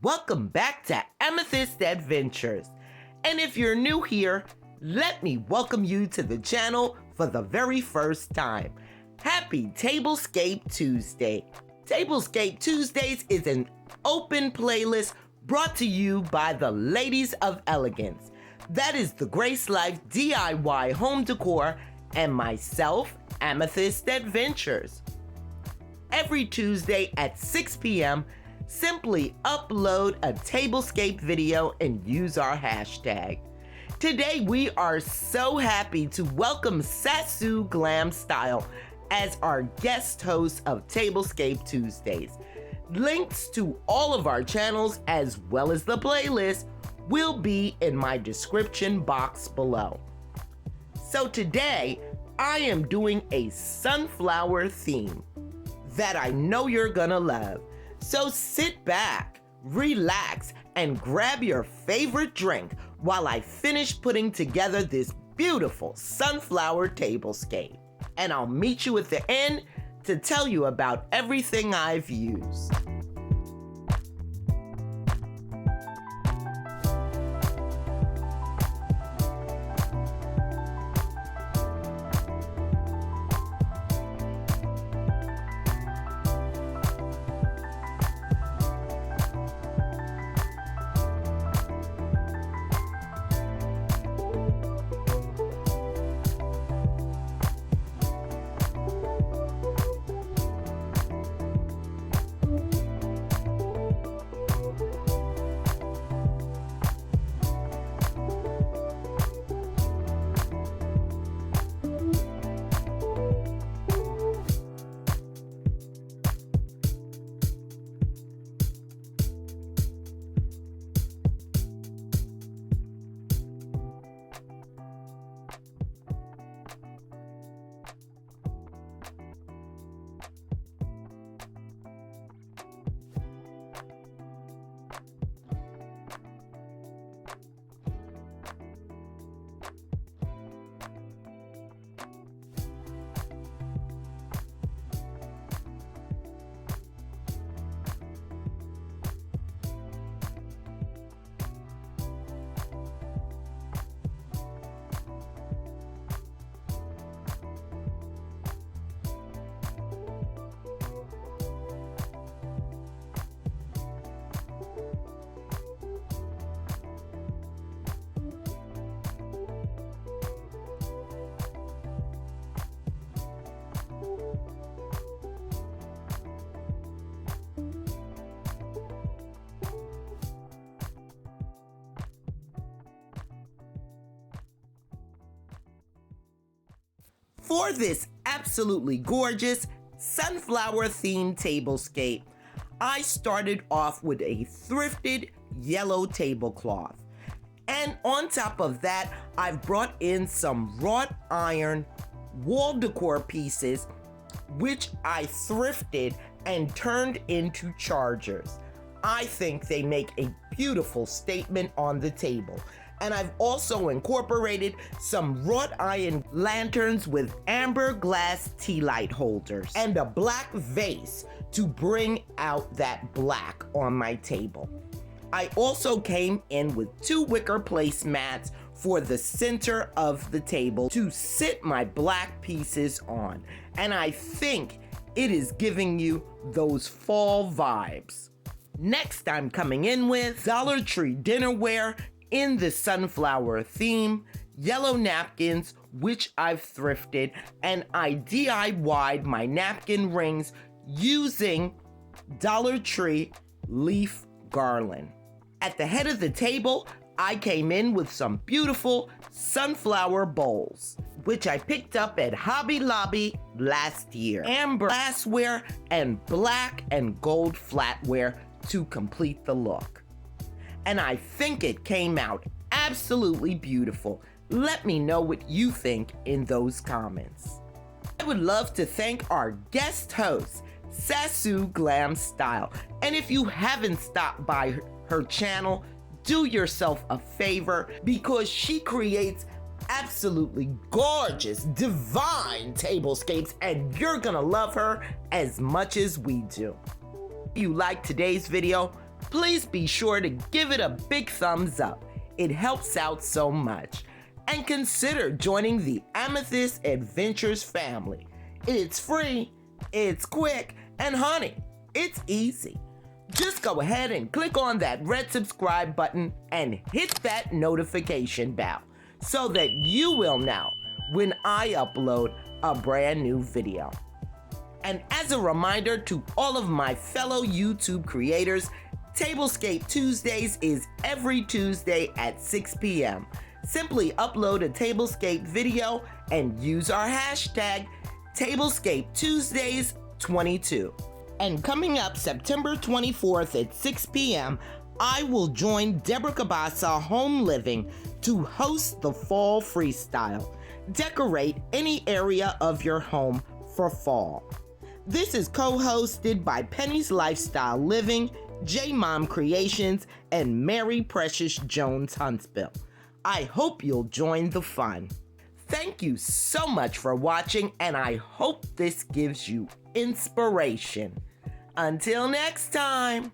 Welcome back to Amethyst Adventures. And if you're new here, let me welcome you to the channel for the very first time. Happy Tablescape Tuesday. Tablescape Tuesdays is an open playlist brought to you by the Ladies of Elegance. That is the Grace Life DIY home decor and myself, Amethyst Adventures. Every Tuesday at 6 p.m., simply upload a Tablescape video and use our hashtag. Today we are so happy to welcome Sasu Glam Style as our guest host of Tablescape Tuesdays. Links to all of our channels as well as the playlist will be in my description box below. So today I am doing a sunflower theme that I know you're gonna love. So sit back, relax, and grab your favorite drink while I finish putting together this beautiful sunflower tablescape. And I'll meet you at the end to tell you about everything I've used. For this absolutely gorgeous sunflower themed tablescape, I started off with a thrifted yellow tablecloth. And on top of that, I've brought in some wrought iron wall decor pieces, which I thrifted and turned into chargers. I think they make a beautiful statement on the table. And I've also incorporated some wrought iron lanterns with amber glass tea light holders and a black vase to bring out that black on my table. I also came in with 2 wicker placemats for the center of the table to sit my black pieces on. And I think it is giving you those fall vibes. Next, I'm coming in with Dollar Tree dinnerware in the sunflower theme, yellow napkins, which I've thrifted, and I DIY'd my napkin rings using Dollar Tree leaf garland. At the head of the table, I came in with some beautiful sunflower bowls, which I picked up at Hobby Lobby last year. Amber glassware and black and gold flatware to complete the look. And I think it came out absolutely beautiful. Let me know what you think in those comments. I would love to thank our guest host, Sasu Glam Style. And if you haven't stopped by her channel, do yourself a favor because she creates absolutely gorgeous, divine tablescapes, and you're gonna love her as much as we do. If you like today's video, please be sure to give it a big thumbs up. It helps out so much. And consider joining the Amethyst Adventures family. It's free, it's quick, and honey, it's easy. Just go ahead and click on that red subscribe button and hit that notification bell so that you will know when I upload a brand new video. And as a reminder to all of my fellow YouTube creators, Tablescape Tuesdays is every Tuesday at 6 p.m. Simply upload a Tablescape video and use our hashtag TablescapeTuesdays22. And coming up September 24th at 6 p.m., I will join Deborah Cabasa Home Living to host the Fall Freestyle. Decorate any area of your home for fall. This is co-hosted by Penny's Lifestyle Living, J-Mom Creations, and Mary Precious Jones Huntsville. I hope you'll join the fun. Thank you so much for watching, and I hope this gives you inspiration. Until next time.